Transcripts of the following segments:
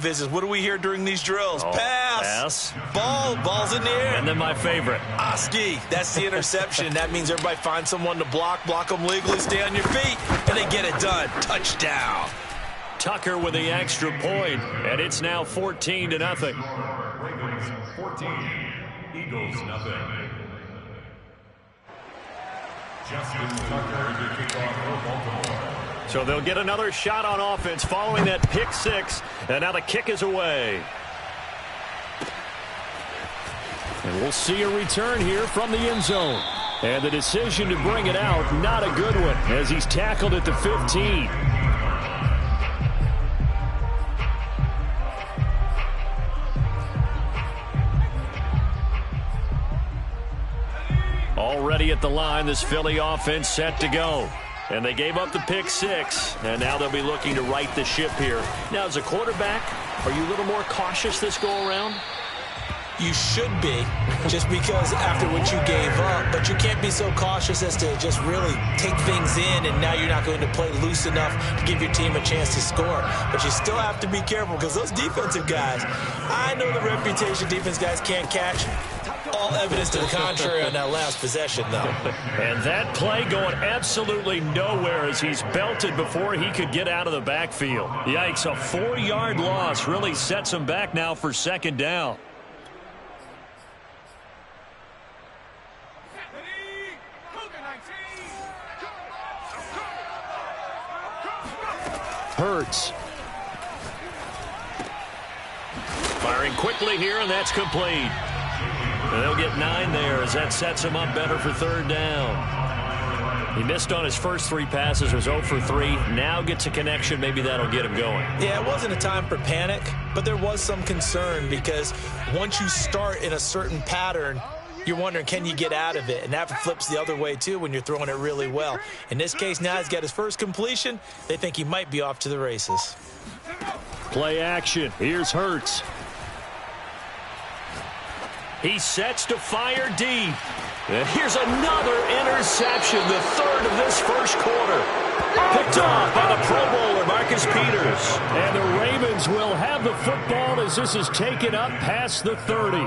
Visits. What do we hear during these drills? Oh, pass. Ball's in the air. And then my favorite. Oski. That's the interception. That means everybody finds someone to block them legally, stay on your feet, and they get it done. Touchdown. Tucker with the extra point, and it's now 14-0. Ravens 14, Eagles nothing. Justin Tucker to kick off for Baltimore. So they'll get another shot on offense following that pick six, and now the kick is away. And we'll see a return here from the end zone. And the decision to bring it out, not a good one, as he's tackled at the 15. Already at the line, this Philly offense set to go. And they gave up the pick six, and now they'll be looking to right the ship here. Now, as a quarterback, are you a little more cautious this go-around? You should be, just because after what you gave up, but you can't be so cautious as to just really take things in, and now you're not going to play loose enough to give your team a chance to score. But you still have to be careful, because those defensive guys, I know the reputation defense guys can't catch. All evidence to the contrary on that last possession, though. And that play going absolutely nowhere as he's belted before he could get out of the backfield. Yikes, a 4-yard loss really sets him back now for second down. Hurts. Firing quickly here, and that's complete. And they'll get 9 there as that sets him up better for third down. He missed on his first 3 passes, was 0 for 3. Now gets a connection. Maybe that'll get him going. Yeah, it wasn't a time for panic, but there was some concern because once you start in a certain pattern, you're wondering, can you get out of it? And that flips the other way, too, when you're throwing it really well. In this case, now he's got his first completion. They think he might be off to the races. Play action. Here's Hurts. He sets to fire deep. And here's another interception, the third of this first quarter. Picked off by the Pro Bowler, Marcus Peters. And the Ravens will have the football as this is taken up past the 30.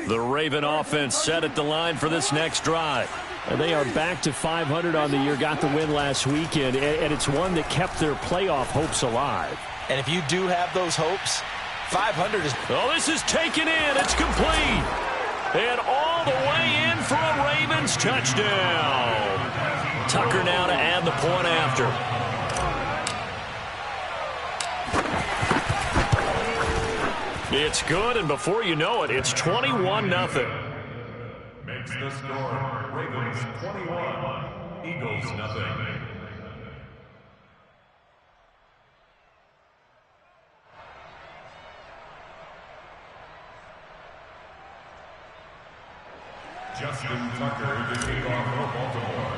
The Raven offense set at the line for this next drive. And they are back to 500 on the year, got the win last weekend, and it's one that kept their playoff hopes alive. And if you do have those hopes, 500 is... Oh, this is taken in. It's complete. And all the way in for a Ravens touchdown. Tucker now to add the point after. It's good, and before you know it, it's 21-0. Makes the score Ravens 21, Eagles nothing. Justin Tucker to kick off for Baltimore.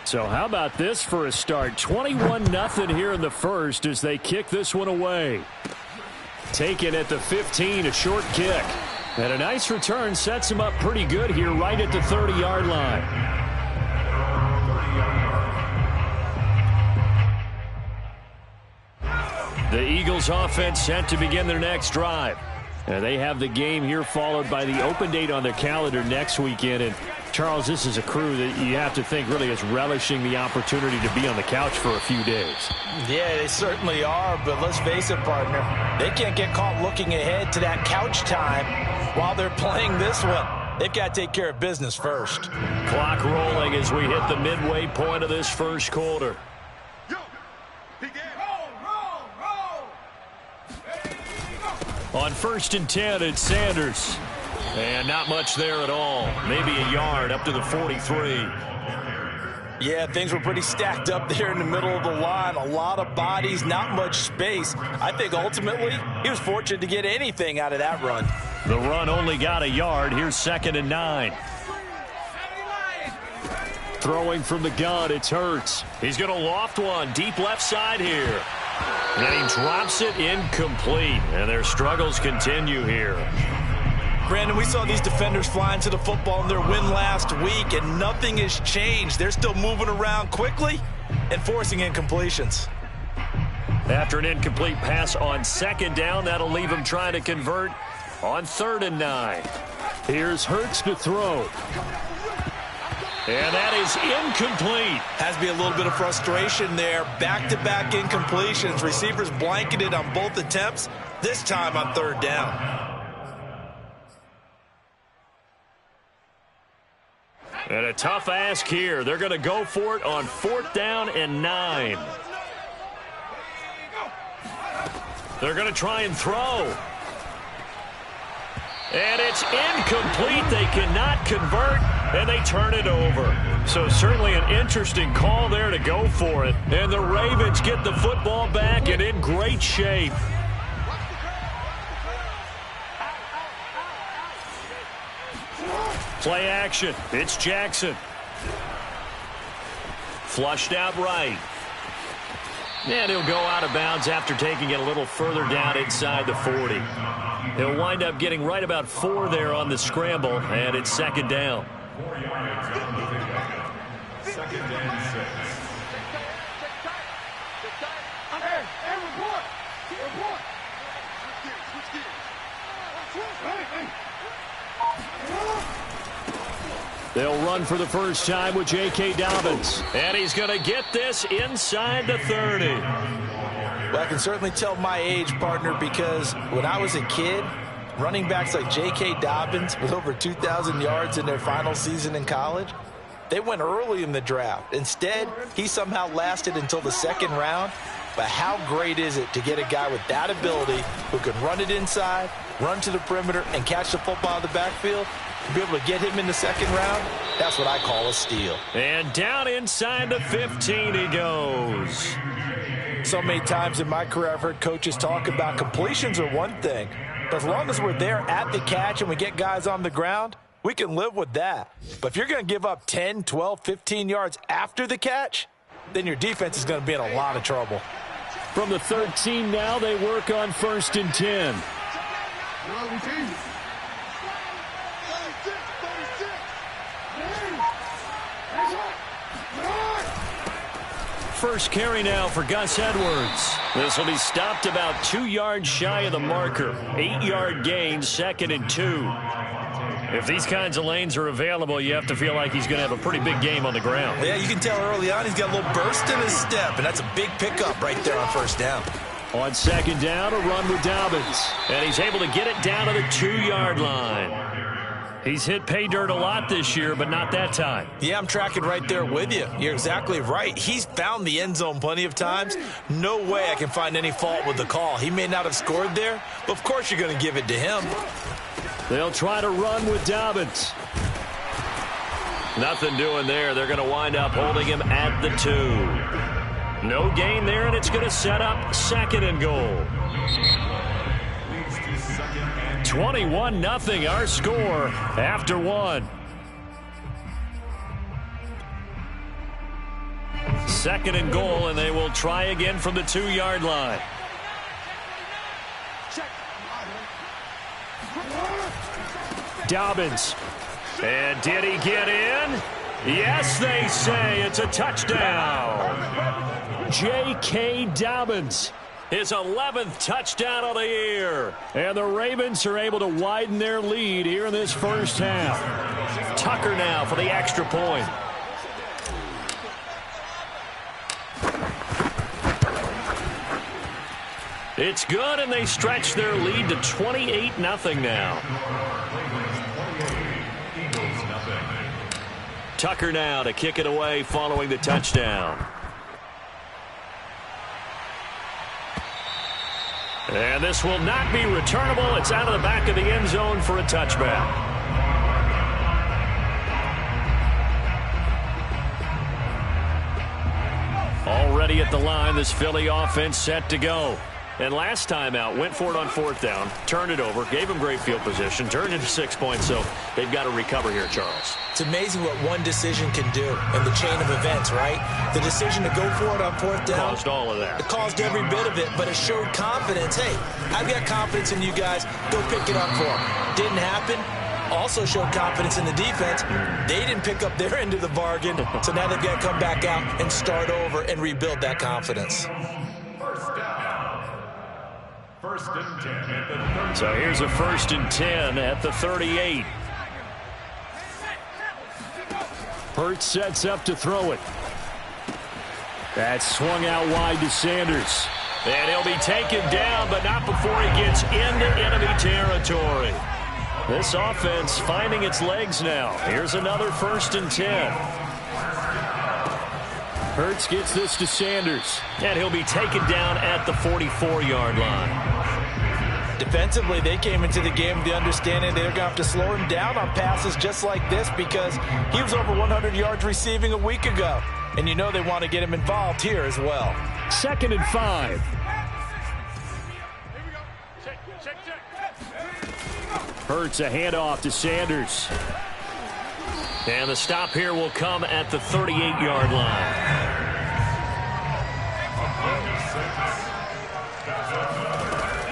So how about this for a start? 21-0 here in the first as they kick this one away. Taken at the 15, a short kick. And a nice return sets him up pretty good here right at the 30-yard line. The Eagles offense set to begin their next drive. And they have the game here followed by the open date on their calendar next weekend. And Charles, this is a crew that you have to think really is relishing the opportunity to be on the couch for a few days. Yeah, they certainly are, but let's face it, partner. They can't get caught looking ahead to that couch time while they're playing this one. They've got to take care of business first. Clock rolling as we hit the midway point of this first quarter. On 1st and 10, it's Sanders. And not much there at all. Maybe a yard up to the 43. Yeah, things were pretty stacked up there in the middle of the line. A lot of bodies, not much space. I think ultimately he was fortunate to get anything out of that run. The run only got a yard. Here's 2nd and 9. Throwing from the gun, it's Hurts. He's going to loft one deep left side here. And he drops it incomplete. And their struggles continue here. Brandon, we saw these defenders flying to the football in their win last week, and nothing has changed. They're still moving around quickly and forcing incompletions. After an incomplete pass on second down, that'll leave him trying to convert on 3rd and 9. Here's Hurts to throw. And that is incomplete. Has to be a little bit of frustration there. Back-to-back incompletions. Receivers blanketed on both attempts, this time on 3rd down. And a tough ask here. They're going to go for it on 4th down and 9. They're going to try and throw. And it's incomplete. They cannot convert, and they turn it over. So certainly an interesting call there to go for it. And the Ravens get the football back and in great shape. Play action. It's Jackson. Flushed out right. And he'll go out of bounds after taking it a little further down inside the 40. He'll wind up getting right about 4 there on the scramble, and it's 2nd down. 4 yards on the pickup. 2nd and 6. They'll run for the first time with J.K. Dobbins. And he's going to get this inside the 30. Well, I can certainly tell my age, partner, because when I was a kid, running backs like J.K. Dobbins with over 2,000 yards in their final season in college, they went early in the draft. Instead, he somehow lasted until the 2nd round. But how great is it to get a guy with that ability who can run it inside, run to the perimeter, and catch the football in the backfield? To be able to get him in the 2nd round, that's what I call a steal. And down inside the 15 he goes. So many times in my career I've heard coaches talk about completions are one thing, but as long as we're there at the catch and we get guys on the ground, we can live with that. But if you're going to give up 10, 12, 15 yards after the catch, then your defense is going to be in a lot of trouble. From the 13 now, they work on 1st and 10. First carry now for Gus Edwards. This will be stopped about 2 yards shy of the marker. 8-yard gain, 2nd and 2. If these kinds of lanes are available, you have to feel like he's going to have a pretty big game on the ground. Yeah, you can tell early on he's got a little burst in his step, and that's a big pickup right there on 1st down. On 2nd down, a run with Dobbins. And he's able to get it down to the 2-yard line. He's hit pay dirt a lot this year, but not that time. Yeah, I'm tracking right there with you. You're exactly right. He's found the end zone plenty of times. No way I can find any fault with the call. He may not have scored there, but of course you're going to give it to him. They'll try to run with Dobbins. Nothing doing there. They're going to wind up holding him at the 2. No gain there, and it's going to set up 2nd and goal. 21-0 our score after 1. 2nd and goal, and they will try again from the 2-yard line. Dobbins. And did he get in? Yes, they say it's a touchdown. J.K. Dobbins. His 11th touchdown of the year. And the Ravens are able to widen their lead here in this first half. Tucker now for the extra point. It's good, and they stretch their lead to 28-0 now. Tucker now to kick it away following the touchdown. And this will not be returnable. It's out of the back of the end zone for a touchback. Already at the line, this Philly offense set to go. And last time out, went for it on 4th down, turned it over, gave them great field position, turned into 6 points, so they've got to recover here, Charles. It's amazing what one decision can do in the chain of events, right? The decision to go for it on 4th down. Caused all of that. It caused every bit of it, but it showed confidence. Hey, I've got confidence in you guys. Go pick it up for them. Didn't happen. Also showed confidence in the defense. They didn't pick up their end of the bargain, so now they've got to come back out and start over and rebuild that confidence. First and 10 at the 30. So here's a 1st and 10 at the 38. Hurts sets up to throw it. That's swung out wide to Sanders. And he'll be taken down, but not before he gets into enemy territory. This offense finding its legs now. Here's another 1st and 10. Hurts gets this to Sanders. And he'll be taken down at the 44-yard line. Defensively, they came into the game with the understanding they're going to have to slow him down on passes just like this because he was over 100 yards receiving a week ago. And you know they want to get him involved here as well. 2nd and 5. Hurts a handoff to Sanders. And the stop here will come at the 38-yard line.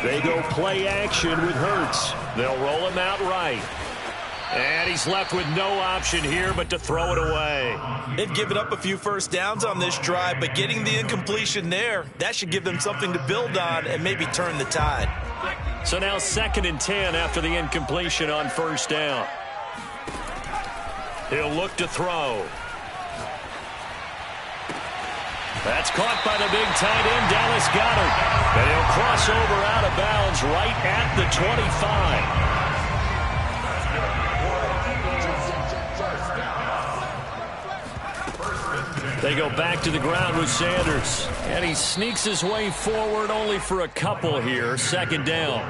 They go play action with Hurts. They'll roll him out right. And he's left with no option here but to throw it away. They've given up a few first downs on this drive, but getting the incompletion there, that should give them something to build on and maybe turn the tide. So now 2nd and 10 after the incompletion on 1st down. He'll look to throw. That's caught by the big tight end, Dallas Goedert. And he'll cross over out of bounds right at the 25. They go back to the ground with Sanders. And he sneaks his way forward only for a couple here. 2nd down.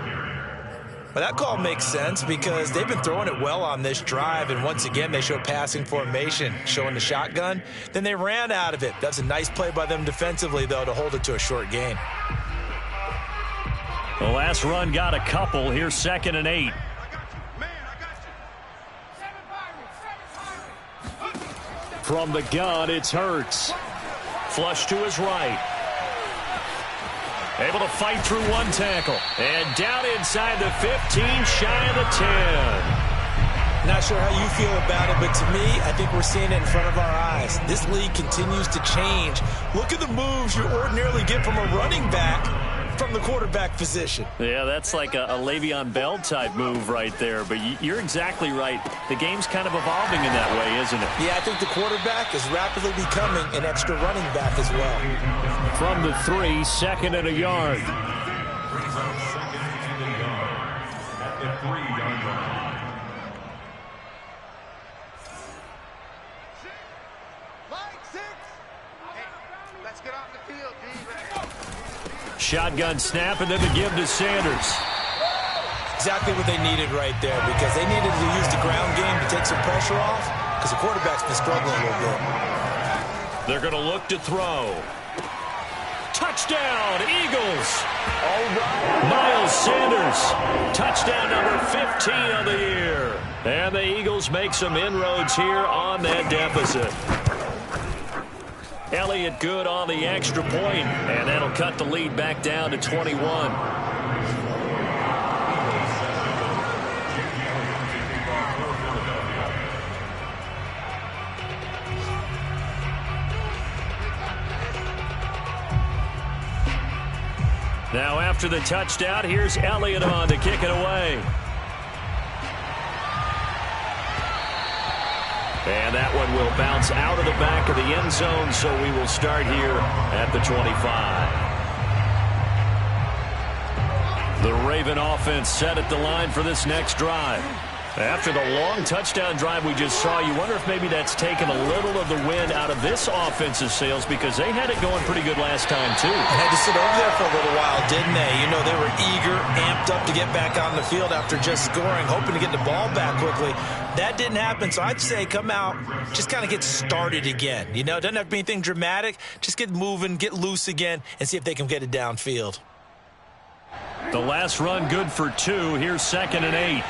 But that call makes sense because they've been throwing it well on this drive, and once again they show passing formation, showing the shotgun. Then they ran out of it. That's a nice play by them defensively, though, to hold it to a short gain. The last run got a couple. Here's 2nd and 8. From the gun, it's Hurts. Flush to his right. Able to fight through one tackle. And down inside the 15, shy of the 10. Not sure how you feel about it, but to me, I think we're seeing it in front of our eyes. This league continues to change. Look at the moves you ordinarily get from a running back from the quarterback position. Yeah, that's like a Le'Veon Bell type move right there. But you're exactly right. The game's kind of evolving in that way, isn't it? Yeah, I think the quarterback is rapidly becoming an extra running back as well. From the 3, 2nd and a yard. Brings up 2nd and a yard at the 3-yard line. Let's get off the field, D. Shotgun snap and then the give to Sanders. Exactly what they needed right there because they needed to use the ground game to take some pressure off because the quarterback's been struggling a little bit. They're going to look to throw. Touchdown, Eagles. All right. Miles Sanders. Touchdown number 15 of the year. And the Eagles make some inroads here on that deficit. Elliott good on the extra point, and that'll cut the lead back down to 21. Now after the touchdown, here's Elliott on to kick it away. And that one will bounce out of the back of the end zone, so we will start here at the 25. The Raven offense set at the line for this next drive. After the long touchdown drive we just saw, you wonder if maybe that's taken a little of the wind out of this offense's sails because they had it going pretty good last time, too. They had to sit over there for a little while, didn't they? You know, they were eager, amped up to get back on the field after just scoring, hoping to get the ball back quickly. That didn't happen, so I'd say come out, just kind of get started again. You know, it doesn't have to be anything dramatic. Just get moving, get loose again, and see if they can get it downfield. The last run good for 2. Here's 2nd and 8.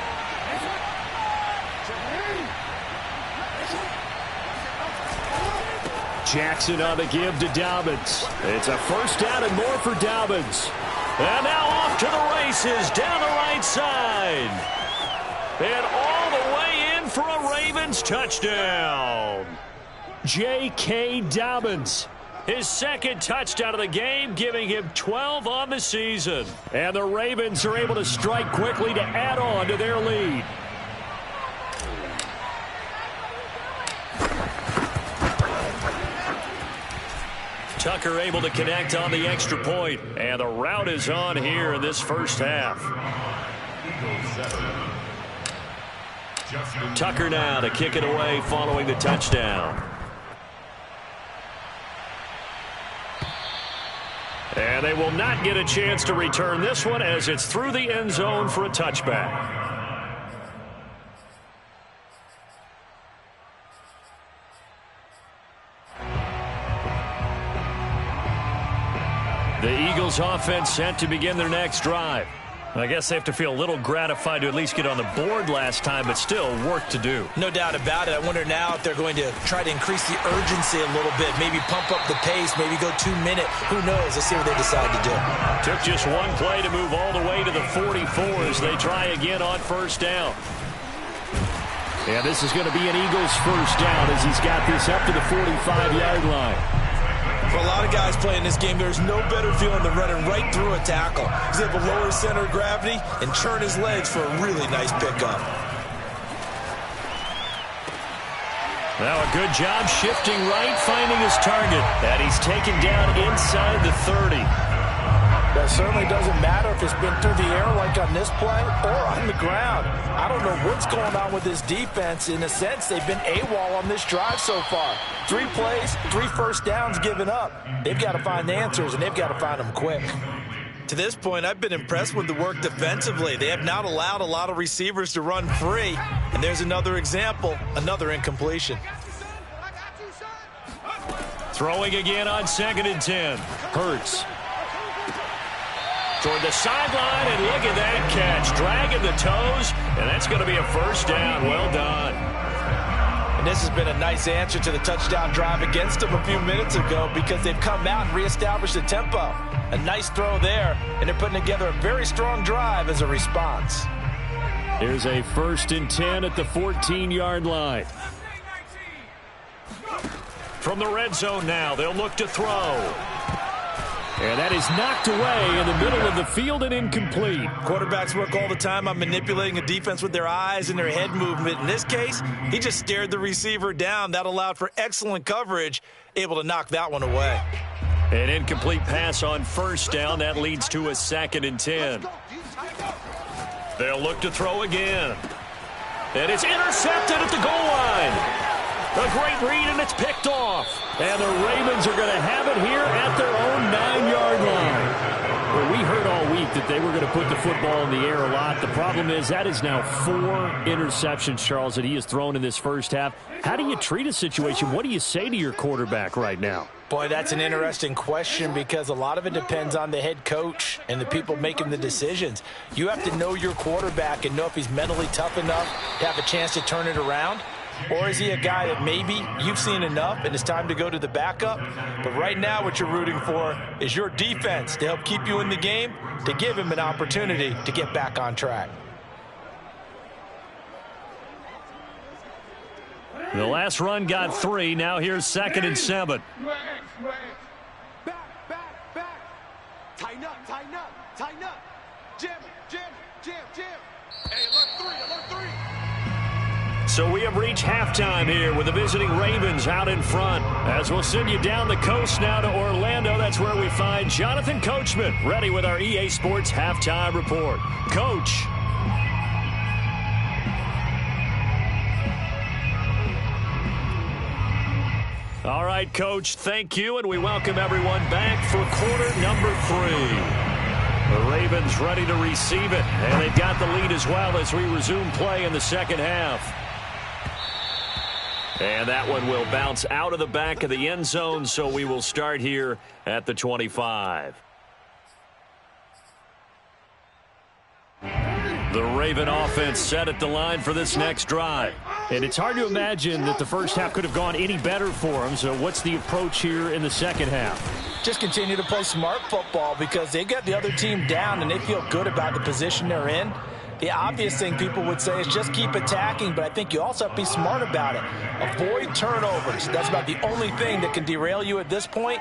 Jackson on the give to Dobbins. It's a first down and more for Dobbins. And now off to the races down the right side. And all the way in for a Ravens touchdown. J.K. Dobbins. His 2nd touchdown of the game, giving him 12 on the season. And the Ravens are able to strike quickly to add on to their lead. Tucker able to connect on the extra point. And the route is on here in this first half. Tucker now to kick it away following the touchdown. And they will not get a chance to return this one as it's through the end zone for a touchback. The Eagles offense set to begin their next drive. I guess they have to feel a little gratified to at least get on the board last time, but still work to do. No doubt about it. I wonder now if they're going to try to increase the urgency a little bit, maybe pump up the pace, maybe go 2 minute. Who knows? Let's see what they decide to do. Took just one play to move all the way to the 44 as they try again on first down. And this is going to be an Eagles first down as he's got this up to the 45-yard line. For a lot of guys playing this game, there's no better feeling than running right through a tackle. He's able to lower his center of gravity and churn his legs for a really nice pickup. Now a good job shifting right, finding his target. And he's taken down inside the 30. That certainly doesn't matter if it's been through the air like on this play or on the ground. I don't know what's going on with this defense. In a sense, they've been AWOL on this drive so far. 3 plays, 3 first downs given up. They've got to find the answers, and they've got to find them quick. To this point, I've been impressed with the work defensively. They have not allowed a lot of receivers to run free. And there's another example, another incompletion. Throwing again on 2nd and 10. Hurts. Toward the sideline, and look at that catch. Dragging the toes, and that's going to be a first down. Well done. And this has been a nice answer to the touchdown drive against them a few minutes ago because they've come out and reestablished the tempo. A nice throw there, and they're putting together a very strong drive as a response. Here's a 1st and 10 at the 14-yard line. From the red zone now, they'll look to throw. And that is knocked away in the middle of the field and incomplete. Quarterbacks work all the time on manipulating a defense with their eyes and their head movement. In this case, he just stared the receiver down. That allowed for excellent coverage, able to knock that one away. An incomplete pass on first down. That leads to a 2nd and 10. They'll look to throw again. And it's intercepted at the goal line. A great read, and it's picked off. And the Ravens are going to have it here at their own 9-yard line. Well, we heard all week that they were going to put the football in the air a lot. The problem is that is now 4 interceptions, Charles, that he has thrown in this first half. How do you treat a situation? What do you say to your quarterback right now? Boy, that's an interesting question because a lot of it depends on the head coach and the people making the decisions. You have to know your quarterback and know if he's mentally tough enough to have a chance to turn it around. Or is he a guy that maybe you've seen enough and it's time to go to the backup? But right now what you're rooting for is your defense to help keep you in the game, to give him an opportunity to get back on track. The last run got 3. Now here's 2nd and 7. Back. Tighten up. Jim. Hey, alert 3. So we have reached halftime here with the visiting Ravens out in front. As we'll send you down the coast now to Orlando. That's where we find Jonathan Coachman ready with our EA Sports Halftime Report. Coach. All right, Coach, thank you, and we welcome everyone back for quarter number 3. The Ravens ready to receive it, and they've got the lead as well as we resume play in the second half. And that one will bounce out of the back of the end zone, so we will start here at the 25. The Raven offense set at the line for this next drive. And it's hard to imagine that the first half could have gone any better for them. So what's the approach here in the second half? Just continue to play smart football because they got the other team down and they feel good about the position they're in. The obvious thing people would say is just keep attacking, but I think you also have to be smart about it. Avoid turnovers. That's about the only thing that can derail you at this point.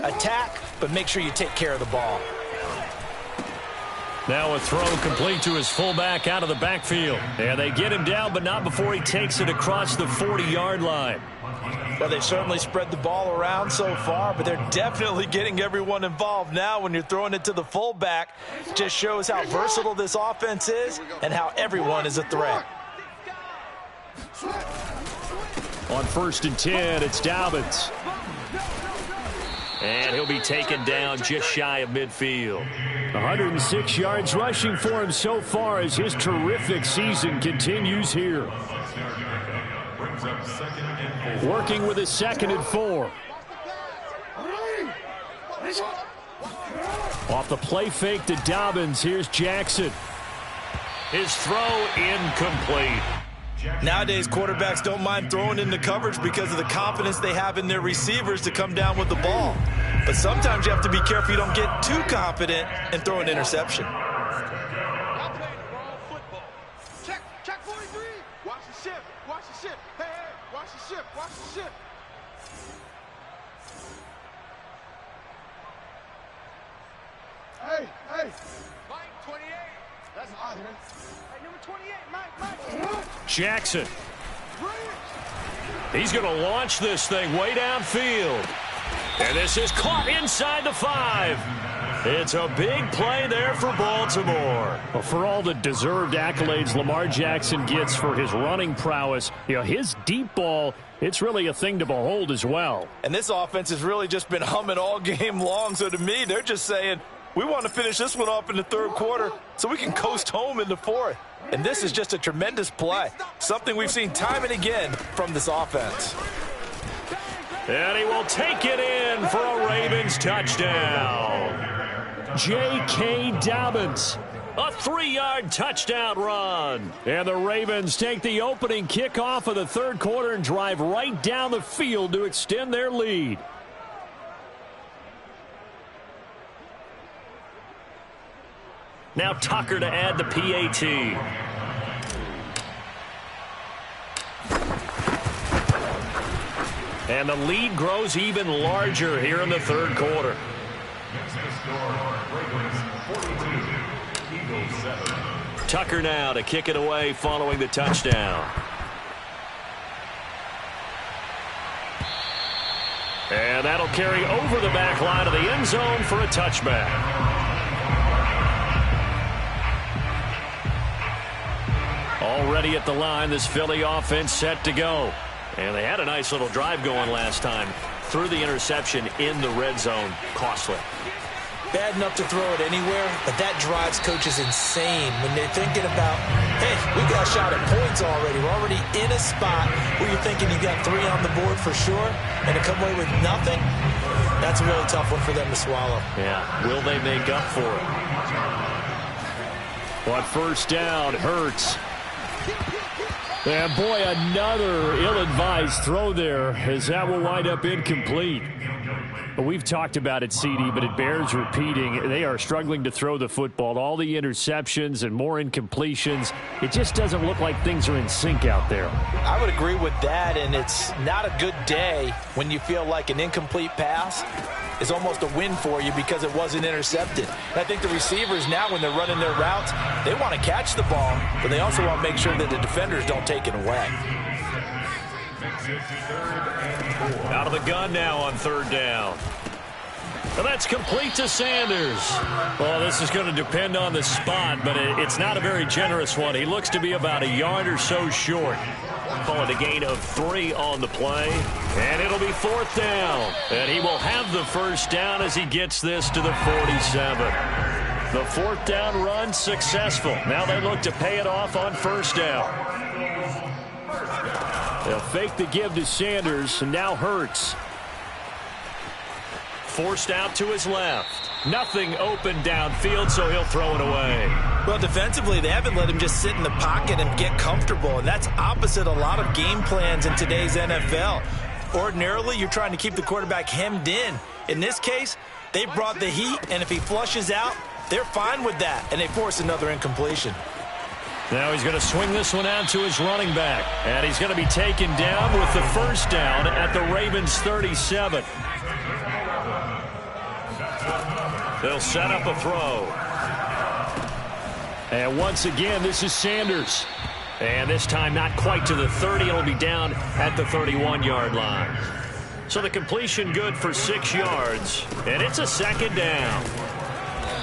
Attack, but make sure you take care of the ball. Now a throw complete to his fullback out of the backfield. And they get him down, but not before he takes it across the 40-yard line. Well, they've certainly spread the ball around so far, but they're definitely getting everyone involved now when you're throwing it to the fullback. Just shows how versatile this offense is and how everyone is a threat. On 1st and 10, it's Dobbins. And he'll be taken down just shy of midfield. 106 yards rushing for him so far as his terrific season continues here. Working with a 2nd and 4. Off the play fake to Dobbins, here's Jackson. His throw incomplete. Nowadays, quarterbacks don't mind throwing into coverage because of the confidence they have in their receivers to come down with the ball. But sometimes you have to be careful you don't get too confident and throw an interception. Check 43. Watch the ship. Watch the ship. Hey, watch the ship. Watch the ship. Hey. Mike, 28. That's odd, man. Hey, number 28, Mike. Jackson. He's going to launch this thing way downfield. And this is caught inside the 5. It's a big play there for Baltimore. Well, for all the deserved accolades Lamar Jackson gets for his running prowess, his deep ball, it's really a thing to behold as well. And this offense has really just been humming all game long. So to me, they're just saying, we want to finish this one off in the 3rd quarter so we can coast home in the 4th. And this is just a tremendous play, something we've seen time and again from this offense. And he will take it in for a Ravens touchdown. J.K. Dobbins. A 3-yard touchdown run. And the Ravens take the opening kickoff of the 3rd quarter and drive right down the field to extend their lead. Now Tucker to add the PAT. And the lead grows even larger here in the 3rd quarter. Tucker now to kick it away following the touchdown. And that'll carry over the back line of the end zone for a touchback. Already at the line, this Philly offense set to go. And they had a nice little drive going last time. Threw the interception in the red zone. Costly. Bad enough to throw it anywhere, but that drives coaches insane when they're thinking about, hey, we got a shot at points already. We're already in a spot where you're thinking you got 3 on the board for sure, and to come away with nothing, that's a really tough one for them to swallow. Yeah, will they make up for it? On 1st down, Hurts. And boy, another ill-advised throw there, as that will wind up incomplete. We've talked about it, CD, but it bears repeating. They are struggling to throw the football. All the interceptions and more incompletions. It just doesn't look like things are in sync out there. I would agree with that, and it's not a good day when you feel like an incomplete pass is almost a win for you because it wasn't intercepted. And I think the receivers now, when they're running their routes, they want to catch the ball, but they also want to make sure that the defenders don't take it away. Out of the gun now on 3rd down. And that's complete to Sanders. Well, this is going to depend on the spot, but it's not a very generous one. He looks to be about a yard or so short. Call it a gain of 3 on the play. And it'll be 4th down. And he will have the 1st down as he gets this to the 47. The 4th down run successful. Now they look to pay it off on 1st down. They'll fake the give to Sanders, and now Hurts. forced out to his left. Nothing open downfield, so he'll throw it away. Well, defensively, they haven't let him just sit in the pocket and get comfortable, and that's opposite a lot of game plans in today's NFL. Ordinarily, you're trying to keep the quarterback hemmed in. In this case, they brought the heat, and if he flushes out, they're fine with that, and they force another incompletion. Now he's going to swing this one out to his running back, and he's going to be taken down with the first down at the Ravens' 37. They'll set up a throw. And once again, this is Sanders. And this time not quite to the 30. It'll be down at the 31-yard line. So the completion good for 6 yards. And it's a second down.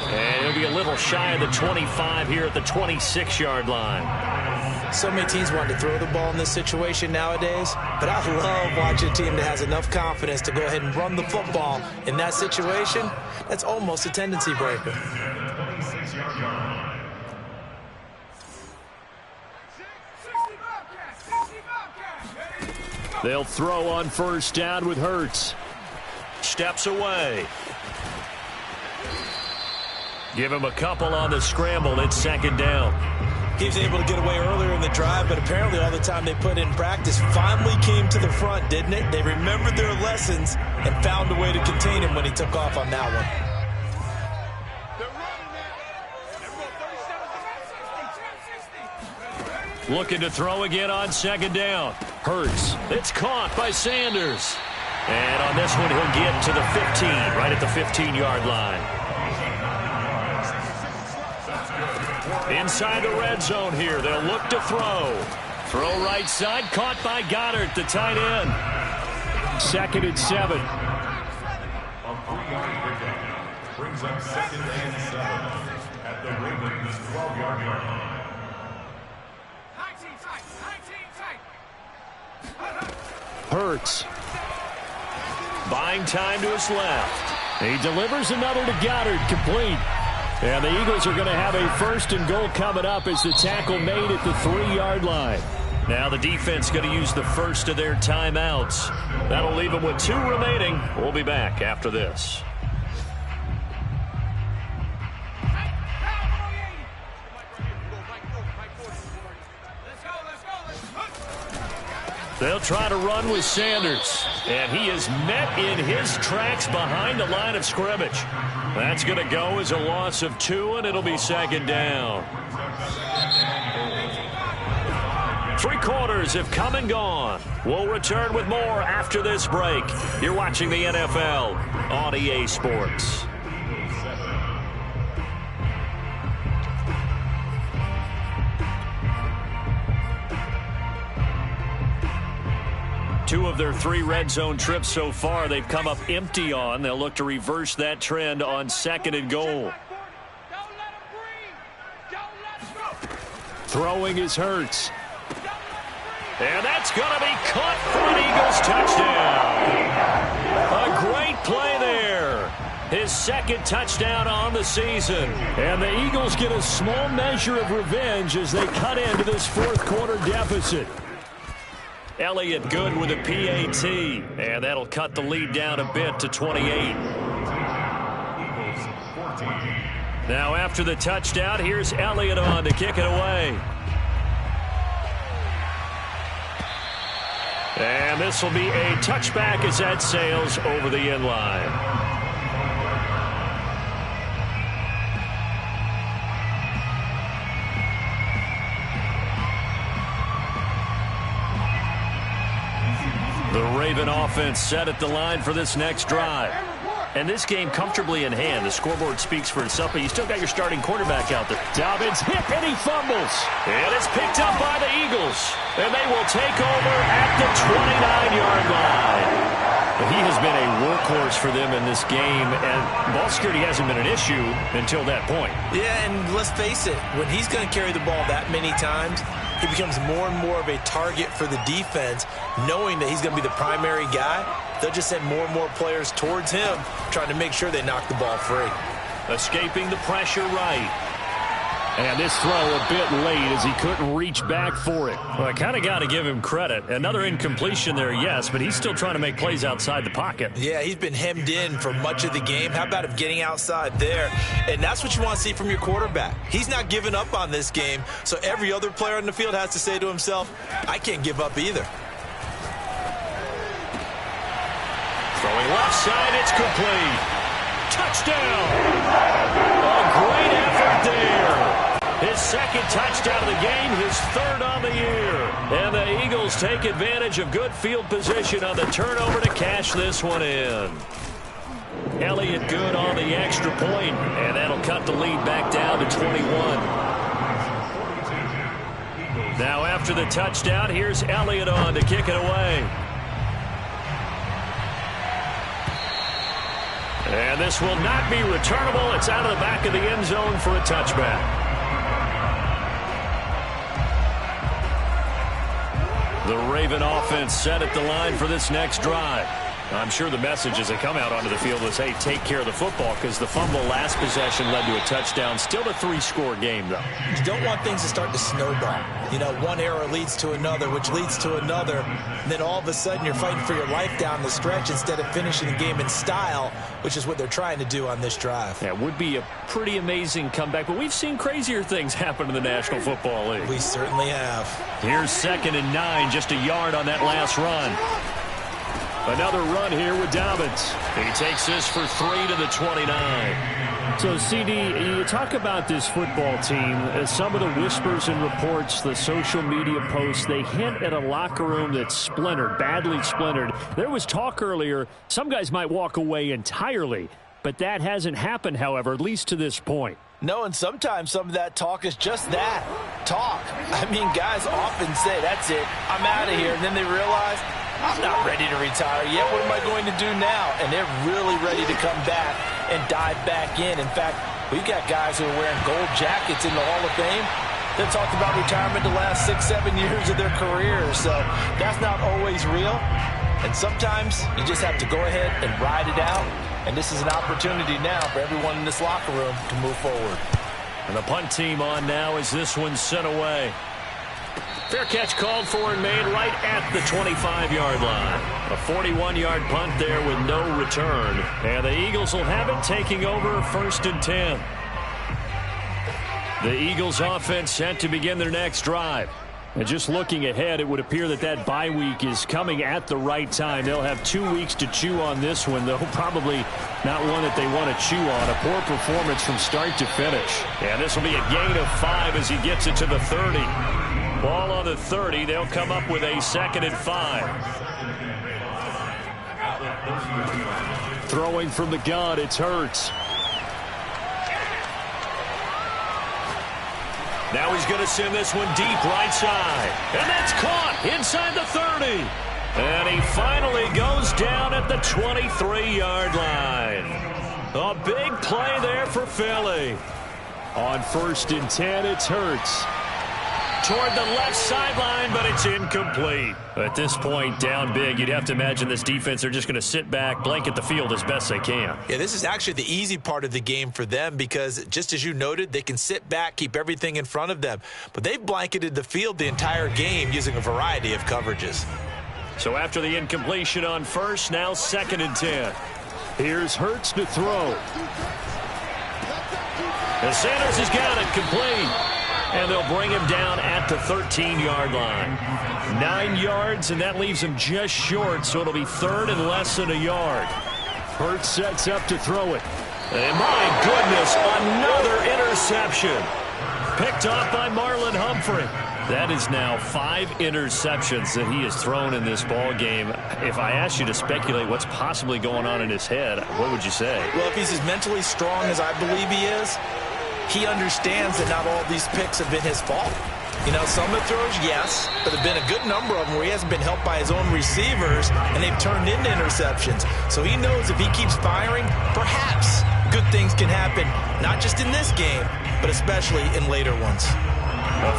And it'll be a little shy of the 25 here at the 26-yard line. So many teams want to throw the ball in this situation nowadays, but I love watching a team that has enough confidence to go ahead and run the football. In that situation, that's almost a tendency breaker. They'll throw on first down with Hurts. Steps away. Give him a couple on the scramble. It's second down. He was able to get away earlier in the drive, but apparently all the time they put in practice finally came to the front, didn't it? They remembered their lessons and found a way to contain him when he took off on that one. Looking to throw again on second down. Hurts. It's caught by Sanders. And on this one, he'll get to the 15, right at the 15-yard line. Inside the red zone here. They'll look to throw. Throw right side. Caught by Goddard, the tight end. 2nd and 7. A 3-yard pickup brings up 2nd and 7 at the Ravens' 12-yard line. Hurts. Buying time to his left. He delivers another to Goddard, complete. And the Eagles are going to have a 1st and goal coming up as the tackle made at the 3-yard line. Now the defense going to use the first of their timeouts. That'll leave them with 2 remaining. We'll be back after this. They'll try to run with Sanders. And he is met in his tracks behind the line of scrimmage. That's going to go as a loss of 2, and it'll be second down. 3 quarters have come and gone. We'll return with more after this break. You're watching the NFL on EA Sports. Two of their 3 red zone trips so far, they've come up empty on. They'll look to reverse that trend on 2nd and goal. Throwing is Hurts. And that's going to be caught for an Eagles touchdown. A great play there. His 2nd touchdown on the season. And the Eagles get a small measure of revenge as they cut into this 4th quarter deficit. Elliott good with a PAT, and that'll cut the lead down a bit to 28. Now after the touchdown, here's Elliott on to kick it away. And this will be a touchback as that sails over the end line. The Raven offense set at the line for this next drive. And this game comfortably in hand. The scoreboard speaks for itself, but you still got your starting quarterback out there. Dobbins hit and he fumbles. And it's picked up by the Eagles. And they will take over at the 29-yard line. He has been a workhorse for them in this game, and ball security hasn't been an issue until that point. Yeah, and let's face it, when he's going to carry the ball that many times, he becomes more and more of a target for the defense, knowing that he's going to be the primary guy. They'll just send more and more players towards him, trying to make sure they knock the ball free. Escaping the pressure right. And this throw a bit late as he couldn't reach back for it. Well, I kind of got to give him credit. Another incompletion there, yes, but he's still trying to make plays outside the pocket. Yeah, he's been hemmed in for much of the game. How about him getting outside there? And that's what you want to see from your quarterback. He's not giving up on this game, so every other player on the field has to say to himself, I can't give up either. Throwing left side, it's complete. Touchdown! A great effort there. His second touchdown of the game, his third on the year. And the Eagles take advantage of good field position on the turnover to cash this one in. Elliott good on the extra point, and that'll cut the lead back down to 21. Now after the touchdown, here's Elliott on to kick it away. And this will not be returnable. It's out of the back of the end zone for a touchback. The Raven offense set at the line for this next drive. I'm sure the message as they come out onto the field was, hey, take care of the football, because the fumble last possession led to a touchdown. Still a 3-score game, though. You don't want things to start to snowball. You know, one error leads to another, which leads to another. And then all of a sudden you're fighting for your life down the stretch instead of finishing the game in style, which is what they're trying to do on this drive. That would be a pretty amazing comeback, but we've seen crazier things happen in the National Football League. We certainly have. Here's 2nd and 9, just a yard on that last run. Another run here with Dobbins. He takes this for 3 to the 29. So, CD, you talk about this football team. Some of the whispers and reports, the social media posts, they hint at a locker room that's splintered, badly splintered. There was talk earlier, some guys might walk away entirely, but that hasn't happened, however, at least to this point. No, and sometimes some of that talk is just that, talk. I mean, guys often say, that's it, I'm out of here, and then they realize, I'm not ready to retire yet. What am I going to do now? And they're really ready to come back and dive back in. In fact, we've got guys who are wearing gold jackets in the Hall of Fame that talked about retirement the last 6-7 years of their careers. So that's not always real. And sometimes you just have to go ahead and ride it out. And this is an opportunity now for everyone in this locker room to move forward. And the punt team on now as this one's sent away. Fair catch called for and made right at the 25-yard line. A 41-yard punt there with no return. And the Eagles will have it, taking over 1st and 10. The Eagles offense set to begin their next drive. And just looking ahead, it would appear that that bye week is coming at the right time. They'll have 2 weeks to chew on this one, though probably not one that they want to chew on. A poor performance from start to finish. And this will be a gain of 5 as he gets it to the 30. Ball on the 30. They'll come up with a 2nd and 5. Throwing from the gun, it's Hurts. Now he's going to send this one deep right side. And that's caught inside the 30. And he finally goes down at the 23-yard line. A big play there for Philly. On 1st and 10, it's Hurts. Toward the left sideline, but it's incomplete. At this point, down big, you'd have to imagine this defense, they're just going to sit back, blanket the field as best they can. Yeah, this is actually the easy part of the game for them because, just as you noted, they can sit back, keep everything in front of them. But they've blanketed the field the entire game using a variety of coverages. So after the incompletion on 1st, now 2nd and 10. Here's Hurts to throw. And Sanders has got it complete. And they'll bring him down at the 13-yard line. 9 yards, and that leaves him just short, so it'll be 3rd and less than a yard. Hurts sets up to throw it. And my goodness, another interception. Picked off by Marlon Humphrey. That is now 5 interceptions that he has thrown in this ball game. If I asked you to speculate what's possibly going on in his head, what would you say? Well, if he's as mentally strong as I believe he is, he understands that not all these picks have been his fault. You know, some of the throws, yes, but there have been a good number of them where he hasn't been helped by his own receivers, and they've turned into interceptions. So he knows if he keeps firing, perhaps good things can happen, not just in this game, but especially in later ones.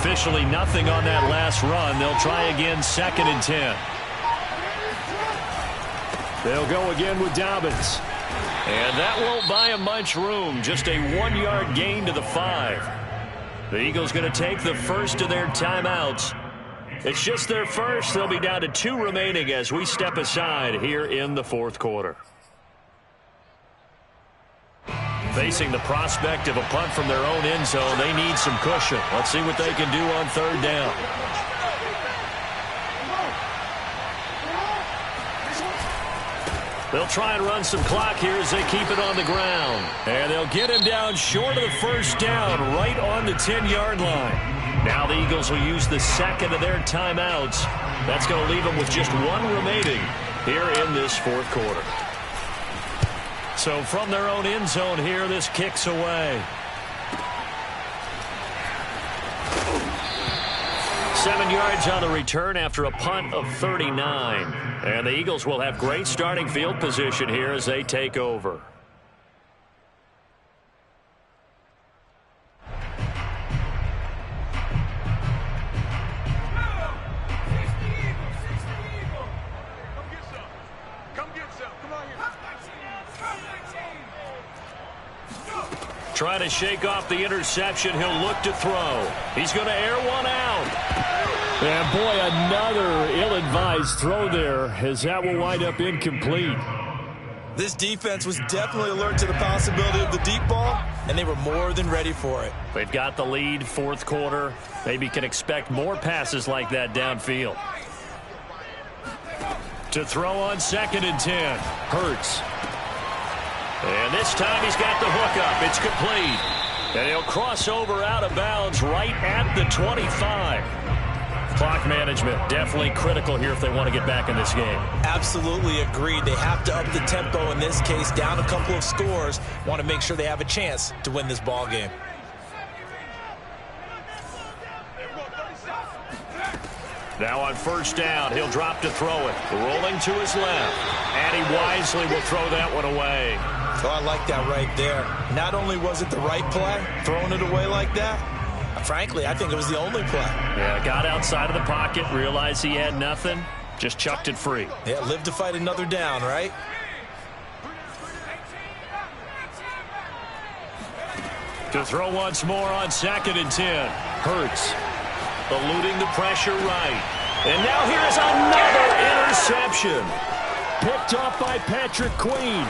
Officially nothing on that last run. They'll try again, 2nd and 10. They'll go again with Dobbins. And that won't buy him much room. Just a 1-yard gain to the 5. The Eagles going to take the first of their timeouts. It's just their first. They'll be down to 2 remaining as we step aside here in the fourth quarter. Facing the prospect of a punt from their own end zone, they need some cushion. Let's see what they can do on third down. They'll try and run some clock here as they keep it on the ground. And they'll get him down short of the first down, right on the 10-yard line. Now the Eagles will use the second of their timeouts. That's going to leave them with just 1 remaining here in this fourth quarter. So from their own end zone here, this kicks away. 7 yards on the return after a punt of 39. And the Eagles will have great starting field position here as they take over. Trying to shake off the interception. He'll look to throw. He's going to air one out. And boy, another ill-advised throw there as that will wind up incomplete. This defense was definitely alert to the possibility of the deep ball, and they were more than ready for it. They've got the lead, fourth quarter. Maybe can expect more passes like that downfield. To throw on 2nd and 10. Hurts. And this time he's got the hook up. It's complete. And he'll cross over out of bounds right at the 25. Clock management definitely critical here if they want to get back in this game. Absolutely agreed. They have to up the tempo in this case, down a couple of scores. Want to make sure they have a chance to win this ball game. Now on first down, he'll drop to throw it. Rolling to his left. And he wisely will throw that one away. Oh, I like that right there. Not only was it the right play, throwing it away like that, frankly, I think it was the only play. Yeah, got outside of the pocket, realized he had nothing, just chucked it free. Yeah, live to fight another down, right? To throw once more on 2nd and 10. Hurts. Eluding the pressure right. And now here's another interception. Picked off by Patrick Queen.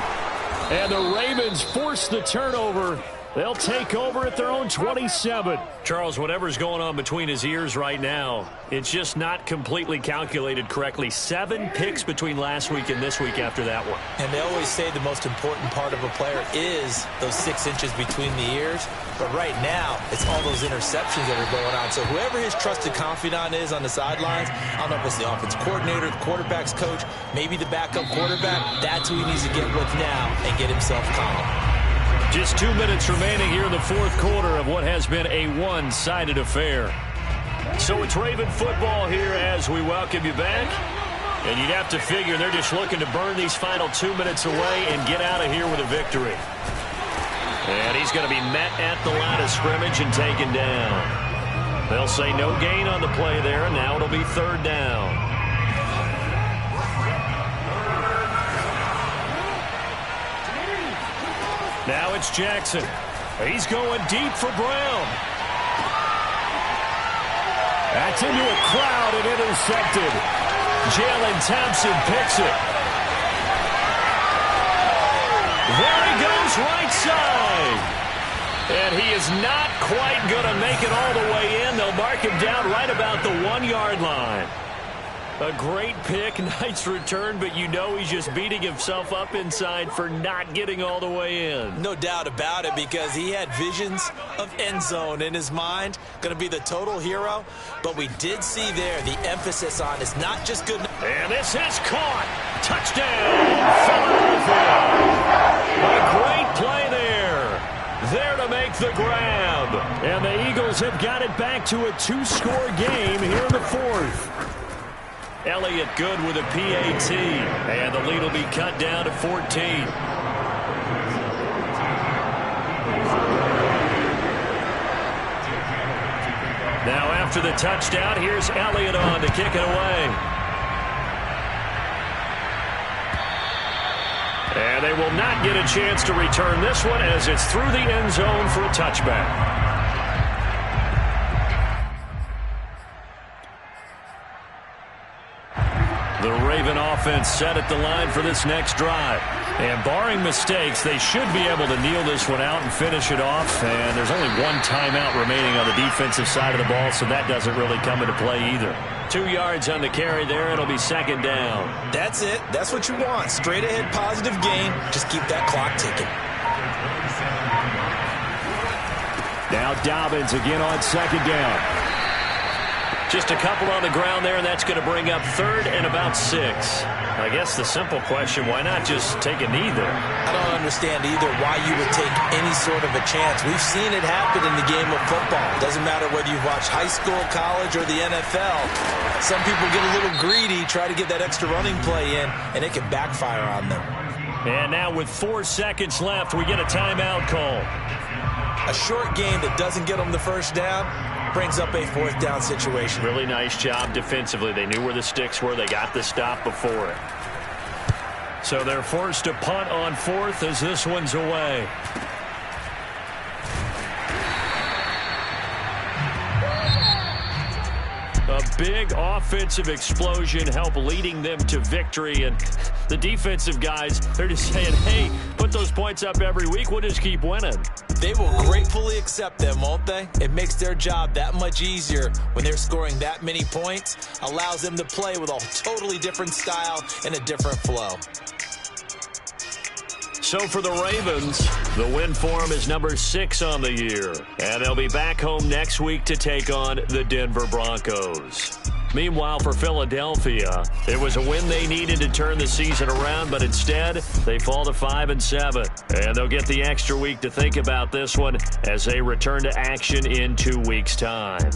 And the Ravens force the turnover. They'll take over at their own 27. Charles, whatever's going on between his ears right now, it's just not completely calculated correctly. 7 picks between last week and this week after that one. And they always say the most important part of a player is those 6 inches between the ears. But right now, it's all those interceptions that are going on. So whoever his trusted confidant is on the sidelines, I don't know if it's the offense coordinator, the quarterback's coach, maybe the backup quarterback, that's who he needs to get with now and get himself calm. Just 2 minutes remaining here in the fourth quarter of what has been a one-sided affair. So it's Raven football here as we welcome you back. And you'd have to figure they're just looking to burn these final 2 minutes away and get out of here with a victory. And he's going to be met at the line of scrimmage and taken down. They'll say no gain on the play there, and now it'll be third down. Now it's Jackson. He's going deep for Brown. That's into a crowd and intercepted. Jalen Thompson picks it. There he goes right side. And he is not quite going to make it all the way in. They'll mark him down right about the 1-yard line. A great pick, nice return, but you know he's just beating himself up inside for not getting all the way in. No doubt about it, because he had visions of end zone in his mind. Going to be the total hero. But we did see there the emphasis on it's not just good. And this is caught. Touchdown, Philadelphia. A great play there. There to make the grab. And the Eagles have got it back to a 2-score game here in the fourth. Elliott good with a PAT. And the lead will be cut down to 14. Now after the touchdown, here's Elliott on to kick it away. And they will not get a chance to return this one as it's through the end zone for a touchback. Raven offense set at the line for this next drive. And barring mistakes, they should be able to kneel this one out and finish it off. And there's only one timeout remaining on the defensive side of the ball, so that doesn't really come into play either. 2 yards on the carry there. It'll be second down. That's it. That's what you want. Straight ahead positive gain. Just keep that clock ticking. Now Dobbins again on second down. Just a couple on the ground there, and that's going to bring up third and about 6. I guess the simple question, why not just take a knee there? I don't understand either why you would take any sort of a chance. We've seen it happen in the game of football. It doesn't matter whether you've watched high school, college, or the NFL. Some people get a little greedy, try to get that extra running play in, and it can backfire on them. And now with 4 seconds left, we get a timeout call. A short game that doesn't get them the first down brings up a fourth down situation. Really nice job defensively. They knew where the sticks were. They got the stop before it. So they're forced to punt on fourth as this one's away. A big offensive explosion helped leading them to victory. And the defensive guys, they're just saying, hey, put those points up every week. We'll just keep winning. They will gratefully accept them, won't they? It makes their job that much easier when they're scoring that many points. Allows them to play with a totally different style and a different flow. So for the Ravens, the win for them is number 6 on the year. And they'll be back home next week to take on the Denver Broncos. Meanwhile, for Philadelphia, it was a win they needed to turn the season around, but instead, they fall to 5-7. And they'll get the extra week to think about this one as they return to action in 2 weeks' time.